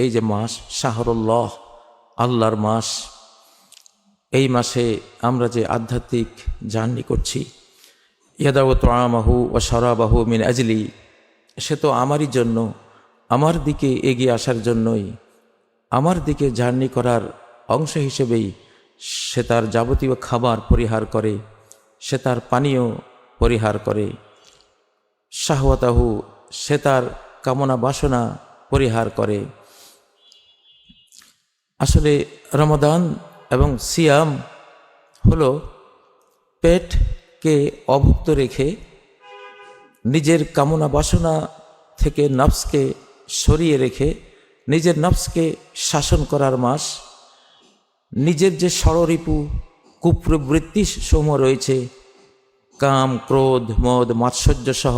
এই যে মাস শাহরুল্লাহ, আল্লাহর মাস, এই মাসে আমরা যে আধ্যাত্মিক জার্নি করছি, ইয়াদাউ তাআমাহু ওয়া শারাবাহু মিন আজলি, সে তো আমারই জন্য, আমার দিকে এগিয়ে আসার জন্যই, আমার দিকে জার্নি করার অংশ হিসেবেই সে তার যাবতীয় খাবার পরিহার করে, সে তার পানীয় পরিহার করে, শাহওয়াতাহু, সে তার কামনা বাসনা পরিহার করে। আসলে রমাদান এবং সিয়াম হলো পেটকে অভুক্ত রেখে নিজের কামনা বাসনা থেকে নফসকে সরিয়ে রেখে নিজের নফসকে শাসন করার মাস। নিজের যে ষড়রিপু কুপ্রবৃত্তি সমূহ রয়েছে, কাম, ক্রোধ, মদ, মাৎসর্য সহ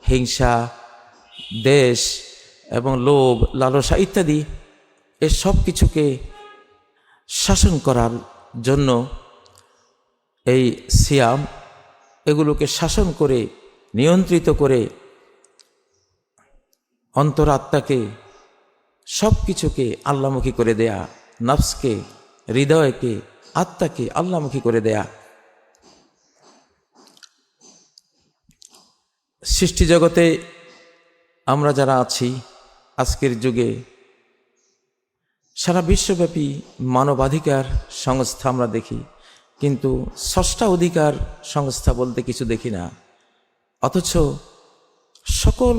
হিংসা, দেশ এবং লোভ, লালসা ইত্যাদি, এ সব কিছুকে শাসন করার জন্য এই সিয়াম এগুলোকে শাসন করে, নিয়ন্ত্রিত করে অন্তরাত্মাকে, সব কিছুকে আল্লাহমুখী করে দেয়া, নফসকে, হৃদয়কে, আত্মাকে আল্লাহমুখী করে দেয়া। সৃষ্টি জগতে আমরা যারা আছি আজকের যুগে, সারা বিশ্বব্যাপী মানবাধিকার সংস্থা আমরা দেখি, কিন্তু স্রষ্টা অধিকার সংস্থা বলতে কিছু দেখি না। অথচ সকল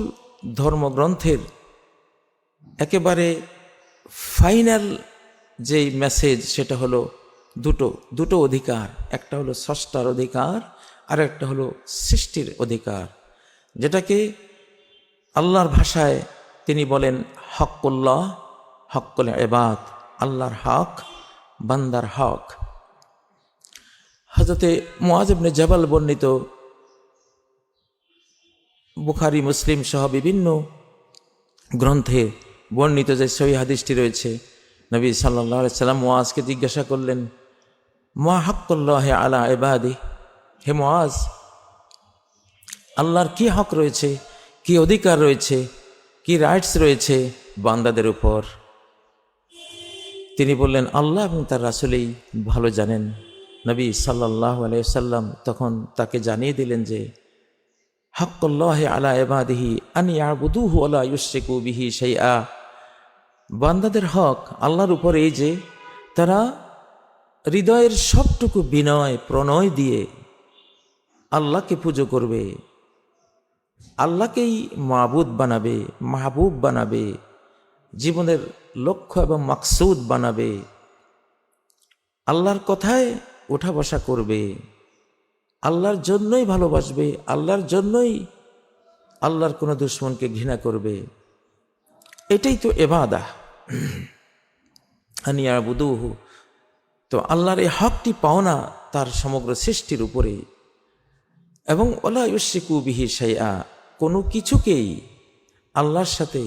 ধর্মগ্রন্থের একেবারে ফাইনাল যেই মেসেজ, সেটা হলো দুটো অধিকার। একটা হলো স্রষ্টার অধিকার, আর একটা হলো সৃষ্টির অধিকার, যেটাকে আল্লাহর ভাষায় তিনি বলেন হক্কুল্লাহ, হক্কুল ইবাদ, আল্লাহর হক, বান্দার হক। হযরতে মুআয ইবনে জাবাল বর্ণিত বুখারী, মুসলিম সহ বিভিন্ন গ্রন্থে বর্ণিত যে সহিহ হাদিসটি রয়েছে, নবী সাল্লাল্লাহু আলাইহি সাল্লাম মুআজকে জিজ্ঞাসা করলেন, মা হক্কুল্লাহি আলা ইবাদি, হে মুআজ, আল্লাহর কি হক রয়েছে, কি অধিকার রয়েছে, কি রাইটস রয়েছে বান্দাদের উপর? তিনি বললেন, আল্লাহ এবং তার রাসূলই ভালো জানেন। নবী সাল্লাল্লাহু আলাইহি সাল্লাম তখন তাকে জানিয়ে দিলেন যে হক্কুল্লাহি আলা ইবাদিহি আন ইয়াবুদুহু ওয়া লা ইউশরিকু বিহি শাইআ, বান্দাদের হক আল্লাহর উপর এই যে তারা হৃদয়ের সবটুকু বিনয় প্রণয় দিয়ে আল্লাহকে পুজো করবে, আল্লাহকেই মাবুদ বানাবে, মাহবুব বানাবে, জীবনের লক্ষ্য এবং মাকসুদ বানাবে, আল্লাহর কথায় ওঠা বসা করবে, আল্লাহর জন্যই ভালোবাসবে, আল্লাহর জন্যই আল্লাহর কোনো দুশমনকে ঘৃণা করবে। এটাই তো ইবাদা, আন ইয়াবুদুহু। তো আল্লাহর এই হকটি পাওনা তার সমগ্র সৃষ্টির উপরে, এবং ওয়ালা ইউশরিকু বিহি শাইআ, কোনো কিছুকেই আল্লাহর সাথে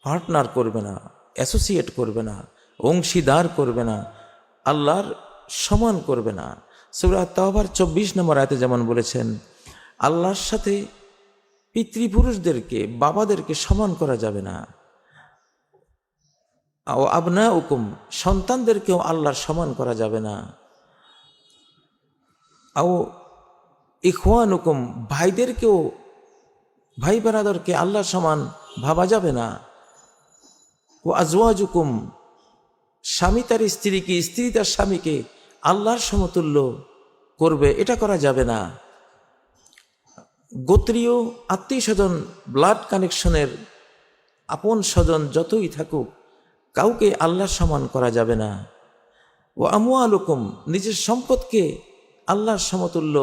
পার্টনার করবে না, অ্যাসোসিয়েট করবে না, অংশীদার করবে না, আল্লাহর সমান করবে না। সূরা তাওবার 24 নম্বর আয়াতে যেমন বলেছেন, আল্লাহর সাথে পিতৃপুরুষদেরকে, বাবাদেরকে সমান করা যাবে না। ও আবনাউকুম, সন্তানদেরকেও আল্লাহর সমান করা যাবে না। ও ইখওয়ানুকুম, ভাইদেরকেও, ভাই বেরাদরকে আল্লাহর সমান ভাবা যাবে না। ও আজওয়াজুকুম, স্বামী তার স্ত্রীকে, স্ত্রী তার স্বামীকে আল্লাহর সমতুল্য করবে, এটা করা যাবে না। গোত্রীয় আত্মীয় স্বজন, ব্লাড কানেকশনের আপন স্বজন যতই থাকুক, কাউকে আল্লাহর সমান করা যাবে না। ও আমওয়ালুকুম, নিজের সম্পদকে আল্লাহর সমতুল্য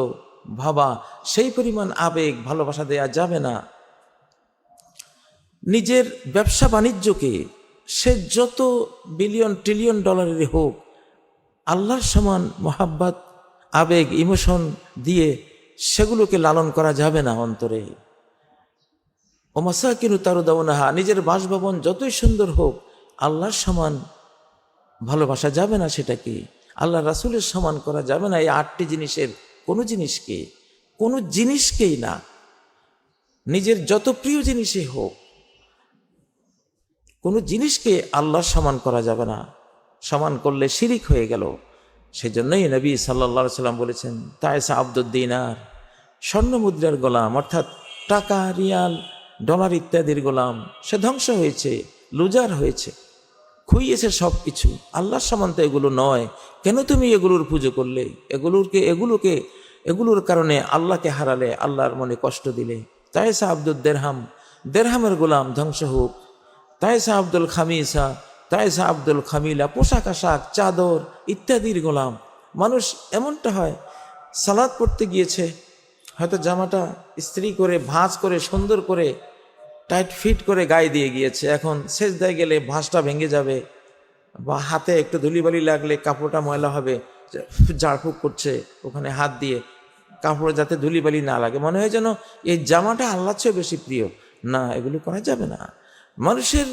ভাবা, সেই পরিমাণ আবেগ ভালোবাসা দেয়া যাবে না। নিজের ব্যবসা বাণিজ্যকে, সে যত বিলিয়ন ট্রিলিয়ন ডলারের হোক, আল্লাহর সমান মোহাব্বত, আবেগ, ইমোশন দিয়ে সেগুলোকে লালন করা যাবে না অন্তরে। ও মাসাকিনু তারদাউনাহা, নিজের বাসভবন যতই সুন্দর হোক, আল্লাহর সমান ভালোবাসা যাবে না, সেটাকে আল্লাহ রাসূলের সমান করা যাবে না। এই 8টি জিনিসের কোনো জিনিসকেই না, নিজের যত প্রিয় জিনিসই হোক, কোনো জিনিসকে আল্লাহর সমান করা যাবে না, সমান করলে শিরিক হয়ে গেল। সেই জন্যই নবী সাল্লাল্লাহু আলাইহি সাল্লাম বলেছেন, তায়েসা আব্দুদ দিনার, স্বর্ণ মুদ্রার গোলাম, অর্থাৎ টাকা, রিয়াল, ডলার ইত্যাদির গোলাম, সে ধ্বংস হয়েছে, লুজার হয়েছে, খুইয়েছে সব কিছু। আল্লাহর সমান তো এগুলো নয়, কেন তুমি এগুলোর পুজো করলে? এগুলোর কারণে আল্লাহকে হারালে, আল্লাহর মনে কষ্ট দিলে। তায়েসা আব্দুল দেরহাম, দেরহামের গোলাম ধ্বংস হোক। তায়েসা আব্দুল খামিসা, তায়েসা আব্দুল খামিলা, পোশাক আশাক, চাদর ইত্যাদির গোলাম। মানুষ এমনটা হয়, সালাদ পড়তে গিয়েছে, হয়তো জামাটা ইস্ত্রি করে, ভাঁজ করে, সুন্দর করে টাইট ফিট করে গায়ে দিয়ে গিয়েছে, এখন সেজদায় গেলে ভাঁজটা ভেঙে যাবে, বা হাতে একটু ধুলিবালি লাগলে কাপড়টা ময়লা হবে, ঝাড়ফুঁক করছে ওখানে হাত দিয়ে, কাপড়ে যাতে ধুলিবালি না লাগে, মনে হয় যেন এই জামাটা আল্লাহর চেয়ে বেশি প্রিয়। না, এগুলো করা যাবে না। মানুষের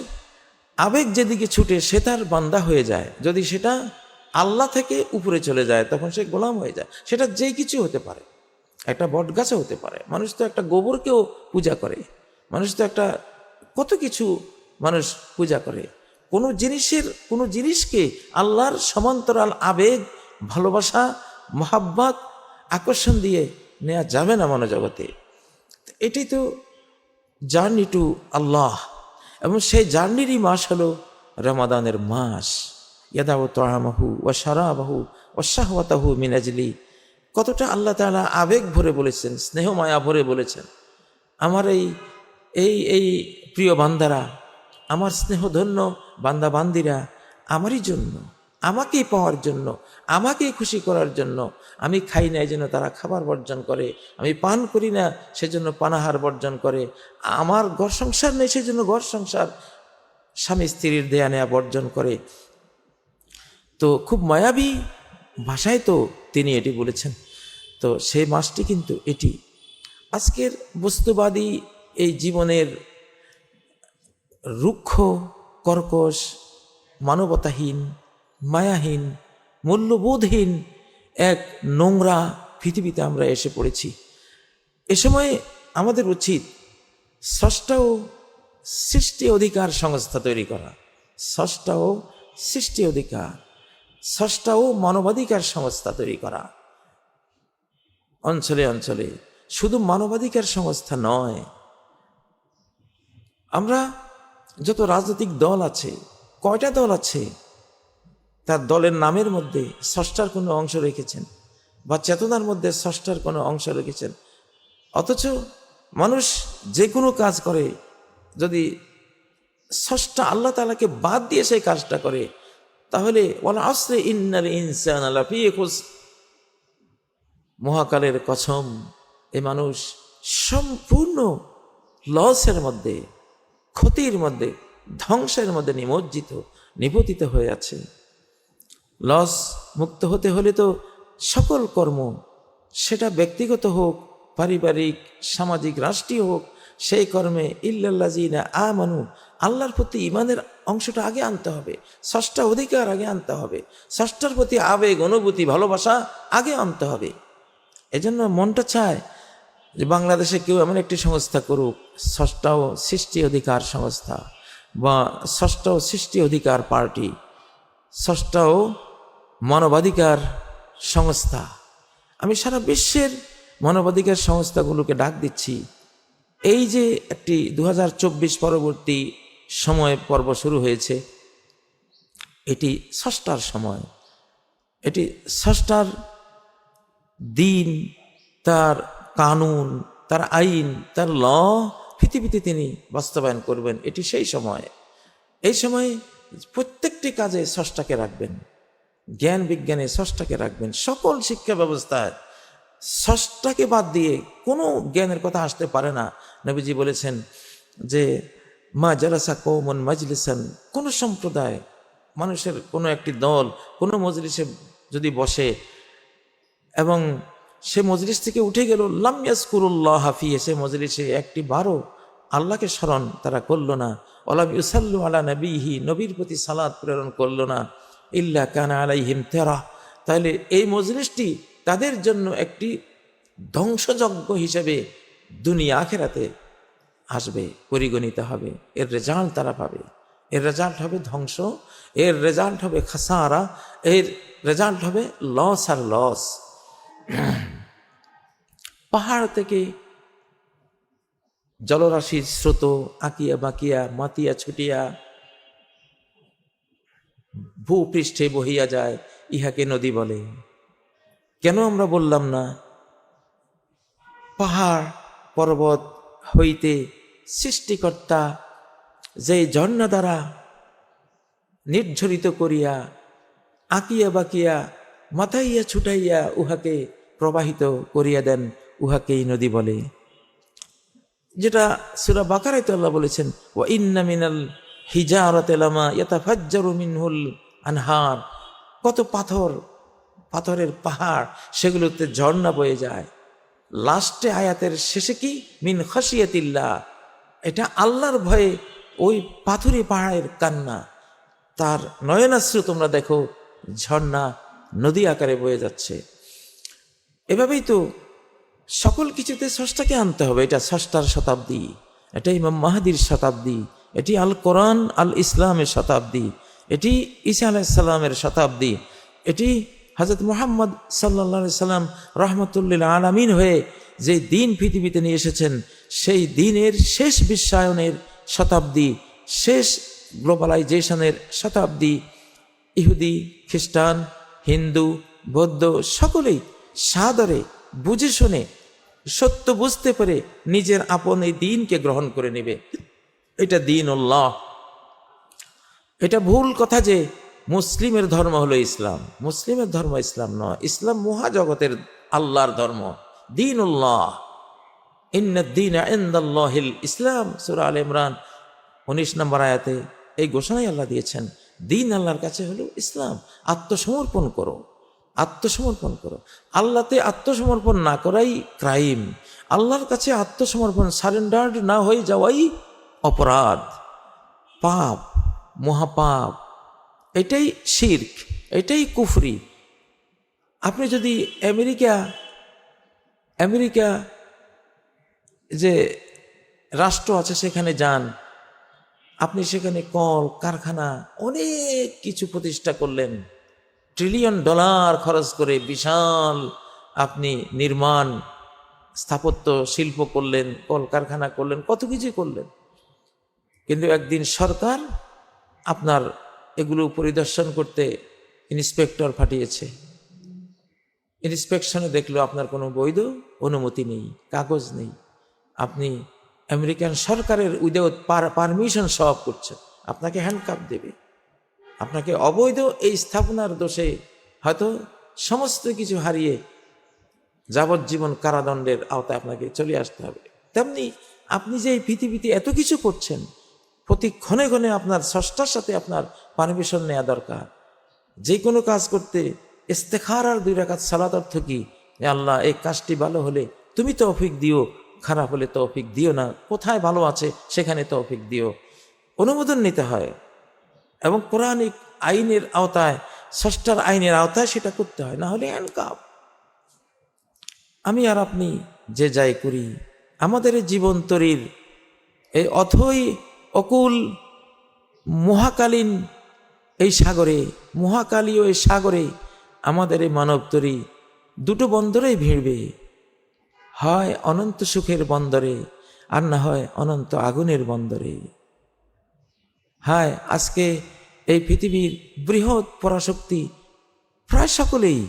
আবেগ যেদিকে ছুটে সে তার বান্দা হয়ে যায়, যদি সেটা আল্লাহ থেকে উপরে চলে যায় তখন সে গোলাম হয়ে যায়। সেটা যেই কিছু হতে পারে, একটা বট গাছও হতে পারে, মানুষ তো একটা গোবরকেও পূজা করে, মানুষ তো একটা কত কিছু মানুষ পূজা করে। কোনো জিনিসকে আল্লাহর সমান্তরাল আবেগ, ভালোবাসা, মোহাব্বত, আকর্ষণ দিয়ে নেওয়া যাবে না মনোজগতে। এটাই তো জার্নি টু আল্লাহ, এবং সেই জার্নিরই মাস হলো রমাদানের মাস। ইয়াদাউ তাআমাহু ওয়া শারাবাহু ওয়া শাহওয়াতাহু মিন আজলি। কতটা আল্লাহ তাআলা আবেগ ভরে বলেছেন, স্নেহ মায়া ভরে বলেছেন, আমার এই প্রিয় বান্দারা, আমার স্নেহধন্য বান্দা বান্দিরা আমারই জন্য, আমাকেই পাওয়ার জন্য, আমাকেই খুশি করার জন্য। আমি খাই না এই জন্য তারা খাবার বর্জন করে, আমি পান করি না সেজন্য পানাহার বর্জন করে, আমার ঘর সংসার নেই সেজন্য ঘর সংসার, স্বামী স্ত্রীর দেয়া নেয়া বর্জন করে। তো খুব মায়াবী ভাষায় তো তিনি এটি বলেছেন। তো সেই মাসটি কিন্তু এটি। আজকের বস্তুবাদী এই জীবনের রুক্ষ, কর্কশ, মানবতাহীন, মায়াহীন, মূল্যবোধহীন এক নোংরা পৃথিবীতে আমরা এসে পড়েছি। এ সময় আমাদের উচিত স্রষ্টা ও সৃষ্টি অধিকার সংস্থা তৈরি করা, স্রষ্টা ও সৃষ্টি অধিকার, স্রষ্টা ও মানবাধিকার সংস্থা তৈরি করা। অঞ্চলে অঞ্চলে শুধু মানবাধিকার সংস্থা নয়, আমরা যত রাজনৈতিক দল আছে, কয়টা দল আছে, তার দলের নামের মধ্যে স্রষ্টার কোনো অংশ রেখেছেন, বা চেতনার মধ্যে স্রষ্টার কোনো অংশ রেখেছেন। অথচ মানুষ যে কোনো কাজ করে, যদি স্রষ্টা আল্লাহ তাআলাকে বাদ দিয়ে সেই কাজটা করে, তাহলে ওয়াল আসরি ইন্নাল ইনসানা লাফি খুসর, মহাকালের কসম, এই মানুষ সম্পূর্ণ লসের মধ্যে, ক্ষতির মধ্যে, ধ্বংসের মধ্যে নিপতিত হয়ে আছে। লস মুক্ত হতে হলে তো সকল কর্ম, সেটা ব্যক্তিগত হোক, পারিবারিক, সামাজিক, রাষ্ট্রীয় হোক, সেই কর্মে ইল্লাল্লাযিনা আমানু, আল্লাহর প্রতি ঈমানের অংশটা আগে আনতে হবে, স্রষ্টা অধিকার আগে আনতে হবে, স্রষ্টার প্রতি আবেগ, অনুভূতি, ভালোবাসা আগে আনতে হবে। এজন্য মনটা চায় যে বাংলাদেশে কেউ এমন একটি সংস্থা করুক, স্রষ্টা ও সৃষ্টি অধিকার সংস্থা, বা স্রষ্টা ও সৃষ্টি অধিকার পার্টি, স্রষ্টা ও মানবাধিকার সংস্থা। আমি সারা বিশ্বের মানবাধিকার সংস্থাগুলোকে ডাক দিচ্ছি, এই যে একটি 2024 পরবর্তী সময় পর্ব শুরু হয়েছে, এটি স্রষ্টার সময়, এটি স্রষ্টার দিন, তার কানুন, তার আইন, তার ল পৃথিবীতে তিনি বাস্তবায়ন করবেন। এটি সেই সময়। এই সময় প্রত্যেকটি কাজে স্রষ্টাকে রাখবেন, জ্ঞান বিজ্ঞানে স্রষ্টাকে রাখবেন, সকল শিক্ষা ব্যবস্থায় স্রষ্টাকে বাদ দিয়ে কোনো জ্ঞানের কথা আসতে পারে না। নবীজি বলেছেন যে মা জালাসা কওমুন মাজলিসান, কোনো সম্প্রদায়, মানুষের কোনো একটি দল কোনো মজলিসে যদি বসে এবং সে মজলিস থেকে উঠে গেল, লাম ইয়াজকুরুল্লাহ ফি, সে মজলিসে একটি বারও আল্লাহকে স্মরণ তারা করলো না, ওয়ালাম ইউসাল্লু আলা নবীহি, নবীর প্রতি সালাত প্রেরণ করলো না, ইল্লা কানা আলাইহিম তেরা, তাহলে এই মজলিসটি তাদের জন্য একটি ধ্বংসযজ্ঞ হিসেবে দুনিয়া আখেরাতে আসবে, পরিগণিত হবে, এর রেজাল্ট তারা পাবে। এর রেজাল্ট হবে ধ্বংস, এর রেজাল্ট হবে খাসারা, এর রেজাল্ট হবে লস আর লস। পাহাড় থেকে জলরাশির স্রোত আঁকিয়া বাঁকিয়া মাতিয়া ছুটিয়া ভূপৃষ্ঠে বহিয়া যায়, ইহাকে নদী বলে। কেন আমরা বললাম না পাহাড় পর্বত হইতে সৃষ্টিকর্তা যে ঝর্ণা দ্বারা নির্ঝরিত করিয়া আঁকিয়া বাঁকিয়া মাথাইয়া ছুটাইয়া উহাকে প্রবাহিত করিয়া দেন, উহাকেই নদী বলে। যেটা সূরা বাকারায় তো আল্লাহ বলেছেন, ওয়া ইন্না মিনাল হিজারাতি লামা ইয়াতাফাজ্জারু মিনহুল আনহার, কত পাথরের পাহাড়, সেগুলোতে ঝর্ণা বয়ে যায়। লাস্টে আয়াতের শেষে কি, মিন খাশিয়াতিল্লাহ, এটা আল্লাহর ভয়ে ওই পাথুরে পাহাড়ের কান্না, তার নয়নাশ্রু তোমরা দেখো ঝর্ণা নদী আকারে বয়ে যাচ্ছে। এভাবেই তো সকল কিছুতে স্রষ্টাকে আনতে হবে। এটা স্রষ্টার শতাব্দী, এটা ইমাম মাহদির শতাব্দী, এটি আল কোরআন আল ইসলামের শতাব্দী, এটি ঈসা আলাইহিস সালামের শতাব্দী, এটি হযরত মুহাম্মদ সাল্লাল্লাহু আলাইহি সাল্লাম রাহমাতুল্লিল আলামিন হয়ে যে দিন পৃথিবীতে নিয়ে এসেছেন, সেই দিনের শেষ বিশ্বায়নের শতাব্দী, শেষ গ্লোবালাইজেশনের শতাব্দী। ইহুদি, খ্রিস্টান, হিন্দু, বৌদ্ধ সকলেই সাদরে বুঝে শুনে সত্য বুঝতে পেরে নিজের আপন এই দিনকে গ্রহণ করে নেবে। এটা দ্বীনুল্লাহ। এটা ভুল কথা যে মুসলিমের ধর্ম হলো ইসলাম। মুসলিমের ধর্ম ইসলাম নয়, ইসলাম মহাজগতের আল্লাহর ধর্ম, দ্বীনুল্লাহ। ইন্নাদ-দীনা ইনদাল্লাহিল ইসলাম, সূরা আলে ইমরান 19 নম্বর আয়াতে এই ঘোষণাই আল্লাহ দিয়েছেন, দিন আল্লাহর কাছে হলো ইসলাম। আত্মসমর্পণ করো, আত্মসমর্পণ করো। আল্লাহতে আত্মসমর্পণ না করাই ক্রাইম। আল্লাহর কাছে আত্মসমর্পণ, সারেন্ডার্ড না হয়ে যাওয়াই অপরাধ, পাপ, মহাপাপ। এটাই শিরক, এটাই কুফরি। আপনি যদি আমেরিকা যে রাষ্ট্র আছে সেখানে যান, আপনি সেখানে কল কারখানা অনেক কিছু প্রতিষ্ঠা করলেন, $ট্রিলিয়ন খরচ করে বিশাল আপনি নির্মাণ স্থাপত্য শিল্প করলেন, কল কারখানা করলেন, কত কিছু করলেন। কিন্তু একদিন সরকার আপনার এগুলো পরিদর্শন করতে ইন্সপেক্টর পাঠিয়েছে। ইন্সপেকশনে দেখলো আপনার কোনো বৈধ অনুমতি নেই, কাগজ নেই। আপনি আমেরিকান সরকারের উইদাউট পারমিশন সব করছেন, আপনাকে হ্যান্ডকাপ দেবে। আপনাকে অবৈধ এই স্থাপনার দোষে হয়তো সমস্ত কিছু হারিয়ে যাবজ্জীবন কারাদণ্ডের আওতায় আপনাকে চলে আসতে হবে। তেমনি আপনি যে এই পৃথিবীতে এত কিছু করছেন, প্রতি ক্ষণে ক্ষণে আপনার স্রষ্টার সাথে আপনার পারমিশন নেওয়া দরকার। যে কোনো কাজ করতে ইস্তেখারার 2 রাকাত সালাত অর্থ কি, আল্লাহ এই কাজটি ভালো হলে তুমি তৌফিক দিও, খারাপ হলে তৌফিক দিও না, কোথায় ভালো আছে সেখানে তৌফিক দিও। অনুমোদন নিতে হয় এবং কোরআনিক আইনের আওতায়, স্রষ্টার আইনের আওতায় সেটা করতে হয়, না হলে হ্যান্ডকাপ। আমি আর আপনি যে যাই করি, আমাদের জীবন তরীর এই অথই অকুল মহাকালীন এই সাগরে, মহাকালীয় এই সাগরে আমাদের এই মানব তরী দুটো বন্দরেই ভিড়বে, হয় অনন্ত সুখের বন্দরে আর না হয় অনন্ত আগুনের বন্দরে। হায়, আজকে এই পৃথিবীর বৃহৎ পরাশক্তি প্রায় সকলেই,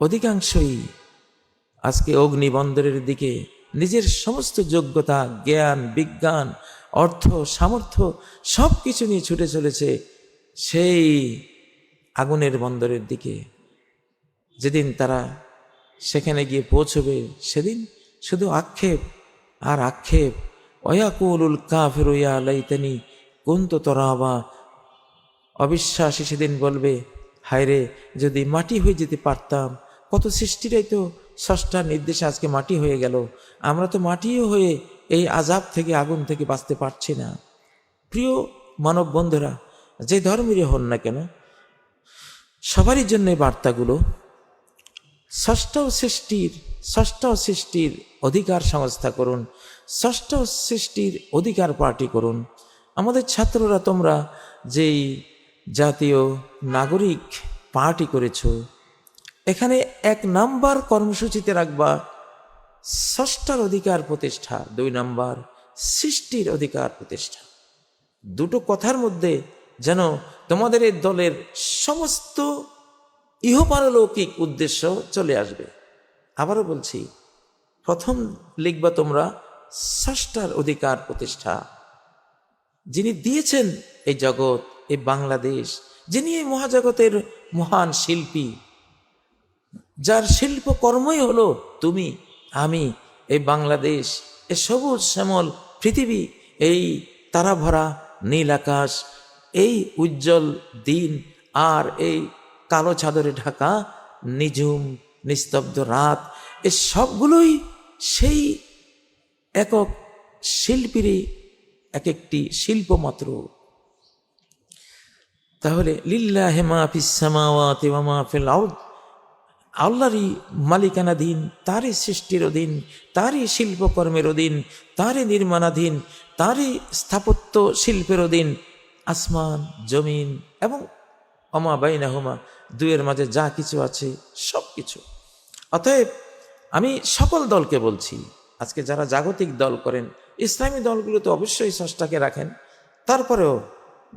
অধিকাংশই আজকে অগ্নিবন্দরের দিকে নিজের সমস্ত যোগ্যতা, জ্ঞান, বিজ্ঞান, অর্থ, সামর্থ্য সব কিছু নিয়ে ছুটে চলেছে সেই আগুনের বন্দরের দিকে। যেদিন তারা সেখানে গিয়ে পৌঁছবে, সেদিন শুধু আক্ষেপ আর আক্ষেপ। ওয়াকুলুল কাফিরু ইয়া লাইতানি কুনতু তুরাবা, অবিশ্বাসী সেদিন বলবে, হায়রে যদি মাটি হয়ে যেতে পারতাম। কত সৃষ্টিরাই তো স্রষ্টার নির্দেশে আজকে মাটি হয়ে গেল, আমরা তো মাটিও হয়ে এই আযাব থেকে, আগুন থেকে বাঁচতে পারছি না। প্রিয় মানব বন্ধুরা, যে ধর্মেরই হন না কেন, সবারই জন্য এই বার্তাগুলো। ষষ্ঠ সৃষ্টির অধিকার সংস্থা করুন, ষষ্ঠ সৃষ্টির অধিকার পার্টি করুন। আমাদের ছাত্ররা তোমরা যেই জাতীয় নাগরিক পার্টি করেছ, এখানে 1 নাম্বার কর্মসূচিতে রাখবা স্রষ্টার অধিকার প্রতিষ্ঠা, 2 নাম্বার সৃষ্টির অধিকার প্রতিষ্ঠা। দুটো কথার মধ্যে যেন তোমাদের এই দলের সমস্ত ইহপারলৌকিক উদ্দেশ্য চলে আসবে। আবারও বলছি, প্রথম লিখবা তোমরা স্রষ্টার অধিকার প্রতিষ্ঠা, যিনি দিয়েছেন এই জগৎ, এই বাংলাদেশ, যিনি এই মহাজগতের মহান শিল্পী, যার শিল্পকর্মই হলো তুমি, আমি, এই বাংলাদেশ, এই সবুজ শ্যামল পৃথিবী, এই তারা ভরা নীল আকাশ, এই উজ্জ্বল দিন, আর এই কালো চাদরে ঢাকা নিঝুম নিস্তব্ধ রাত, এই সবগুলোই সেই একক শিল্পীরই এক একটি শিল্প মাত্র। তাহলে লিল্লাহি মা ফিস সামাওয়াতি ওয়া মা ফিল আরদ, আল্লাহরই মালিকানাধীন, তারই সৃষ্টির অধীন, তারই শিল্পকর্মের অধীন, তারই নির্মাণাধীন, তারই স্থাপত্য শিল্পের অধীন আসমান, জমিন এবং ওমা বাইনাহুমা, দুয়ের মাঝে যা কিছু আছে সব কিছু। অতএব আমি সকল দলকে বলছি, আজকে যারা জাগতিক দল করেন, ইসলামী দলগুলো তো অবশ্যই স্রষ্টাকে রাখেন, তারপরেও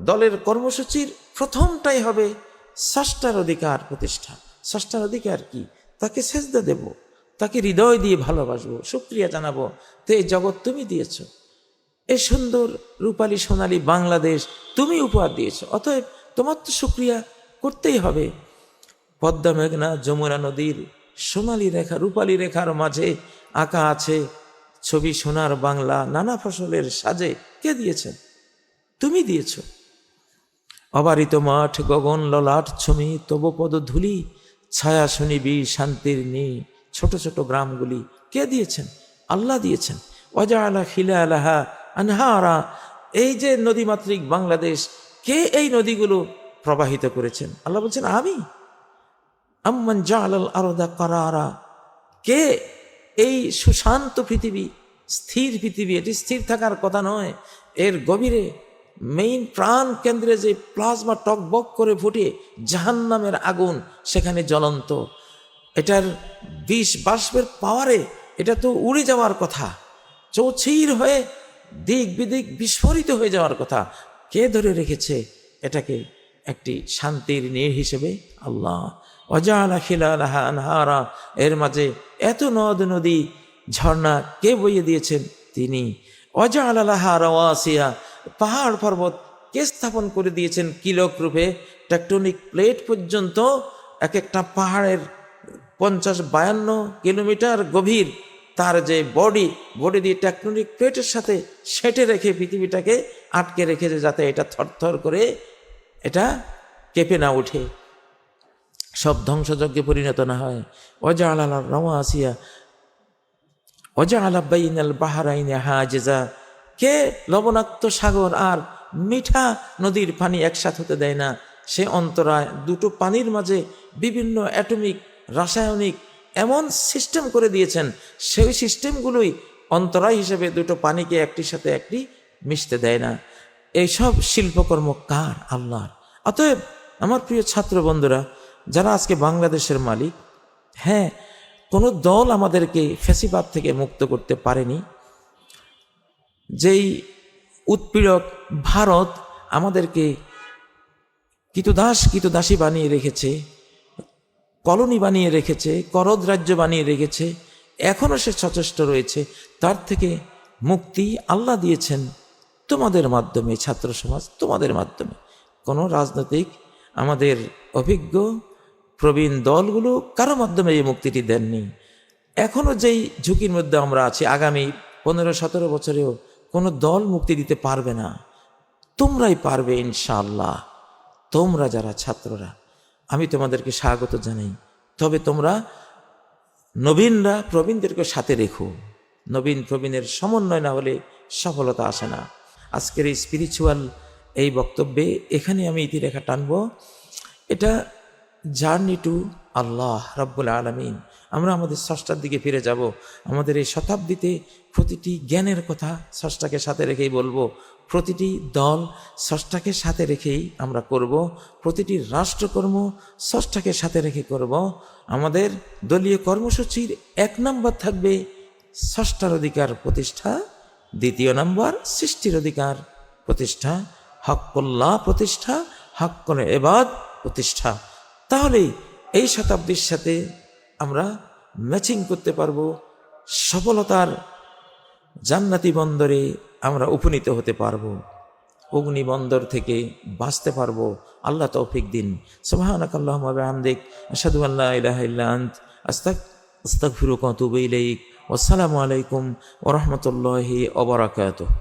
দলের কর্মসূচির প্রথমটাই হবে স্রষ্টার অধিকার প্রতিষ্ঠা। স্রষ্টার অধিকার কি? তাকে সেজদা দেব, তাকে হৃদয় দিয়ে ভালোবাসবো, শুকরিয়া জানাবো, তো এই জগৎ তুমি দিয়েছ, এই সুন্দর রূপালী সোনালী বাংলাদেশ তুমি উপহার দিয়েছ, অতএব তোমার তো শুকরিয়া করতেই হবে। পদ্মা মেঘনা যমুনা নদীর সোনালী রেখা, রূপালী রেখার মাঝে আঁকা আছে ছবি সোনার বাংলা, নানা ফসলের সাজে। কে দিয়েছেন? তুমি দিয়েছ। অবারিত মাঠ, গগন ললাট ছমি, তব পদ ধুলি, ছায়া শুনিবি শান্তির নি, ছোট ছোট গ্রামগুলি কে দিয়েছেন? আল্লাহ দিয়েছেন। ওয়াজআলা খিলালাহা আনহারা, এই যে নদীমাতৃক বাংলাদেশ, কে এই নদীগুলো প্রবাহিত করেছেন? আল্লাহ বলছেন আমি। আম্মান জাআলাল আরদা কারারা, কে এই সুশান্ত পৃথিবী, স্থির পৃথিবী, এটি স্থির থাকার কথা নয়, এর গভীরে মেইন প্রাণ কেন্দ্রে যে প্লাজমা টকবক করে ফুটে জাহান্নামের আগুন সেখানে জ্বলন্ত, এটার বিষ বাষ্পের পাওয়ারে এটা তো উড়ে যাওয়ার কথা, চৌচির হয়ে দিক বিদিক বিস্ফোরিত হয়ে যাওয়ার কথা। কে ধরে রেখেছে এটাকে একটি শান্তির নীড় হিসেবে? আল্লাহ। ওয়াজআলা খিলালাহা আনহারা, এর মাঝে এত নদ নদী ঝর্ণা কে বইয়ে দিয়েছেন? তিনি। ওয়াজআলা লাহা রাওয়াসিয়া, পাহাড় পর্বত কে স্থাপন করে দিয়েছেন কিলক রূপে, টেকটনিক প্লেট পর্যন্ত, এক একটা পাহাড়ের 50-52 কিলোমিটার গভীর তার যে বডি দিয়ে টেকটনিক প্লেটের সাথে সেটে রেখে পৃথিবীটাকে আটকে রেখেছে, যাতে এটা থরথর করে এটা কেঁপে না ওঠে, সব ধ্বংসযজ্ঞে পরিণত না হয়। ওয়াজআলা রাওয়াসিয়া ওয়াজআলা বাইনাল বাহরাইনি হাজিজা, কে লবণাক্ত সাগর আর মিঠা নদীর পানি একসাথে হতে দেয় না, সে অন্তরায় দুটো পানির মাঝে বিভিন্ন অ্যাটমিক রাসায়নিক এমন সিস্টেম করে দিয়েছেন, সেই সিস্টেমগুলোই অন্তরায় হিসেবে দুটো পানিকে একটির সাথে একটি মিশতে দেয় না। এইসব শিল্পকর্ম কার? আল্লাহর। অতএব আমার প্রিয় ছাত্র বন্ধুরা, যারা আজকে বাংলাদেশের মালিক, হ্যাঁ, কোনো দল আমাদেরকে ফ্যাসিবাদ থেকে মুক্ত করতে পারেনি। যেই উৎপীড়ক ভারত আমাদেরকে কৃতদাসী বানিয়ে রেখেছে, কলোনি বানিয়ে রেখেছে, করদ রাজ্য বানিয়ে রেখেছে, এখনও সে সচেষ্ট রয়েছে, তার থেকে মুক্তি আল্লাহ দিয়েছেন তোমাদের মাধ্যমে, ছাত্র সমাজ তোমাদের মাধ্যমে। কোনো রাজনৈতিক আমাদের অভিজ্ঞ প্রবীণ দলগুলো কারো মাধ্যমে এই মুক্তিটি দেননি। এখনও যেই ঝুঁকির মধ্যে আমরা আছি, আগামী 15-17 বছরেও কোনো দল মুক্তি দিতে পারবে না। তোমরাই পারবে ইনশাআল্লাহ। তোমরা যারা ছাত্ররা, আমি তোমাদেরকে স্বাগত জানাই। তবে তোমরা নবীনরা প্রবীণদেরকে সাথে রেখো। নবীন প্রবীণের সমন্বয় না হলে সফলতা আসে না। আজকের এই স্পিরিচুয়াল এই বক্তব্যে এখানে আমি ইতিরেখা টানব। এটা জার্নি টু আল্লাহ রাব্বুল আলামিন। আমরা আমাদের স্রষ্টার দিকে ফিরে যাব। আমাদের এই শতাব্দীতে প্রতিটি জ্ঞানের কথা স্রষ্টাকে সাথে রেখেই বলবো। প্রতিটি দল স্রষ্টাকে সাথে রেখেই আমরা করব, প্রতিটি রাষ্ট্রকর্ম স্রষ্টাকে সাথে রেখে করব। আমাদের দলীয় কর্মসূচির 1 নম্বর থাকবে স্রষ্টার অধিকার প্রতিষ্ঠা, 2 নম্বর সৃষ্টির অধিকার প্রতিষ্ঠা, হক্কুল্লাহ প্রতিষ্ঠা, হক্কুল ইবাদ প্রতিষ্ঠা। তাহলে এই শতাব্দীর সাথে আমরা ম্যাচিং করতে পারবো, সফলতার জান্নাতি বন্দরে আমরা উপনীত হতে পারবো, অগ্নিবন্দর থেকে বাঁচতে পারবো। আল্লাহ তৌফিক দিন। সুবহানাকাল্লাহুম্মা ওয়া বিহামদিক, আশহাদু আল্লা ইলাহা ইল্লা আনতা, আস্তাগফিরুকা ওয়া আতুবু ইলাইক। ওয়াসসালামু আলাইকুম ওয়া রাহমাতুল্লাহি ওয়া বারাকাতুহু।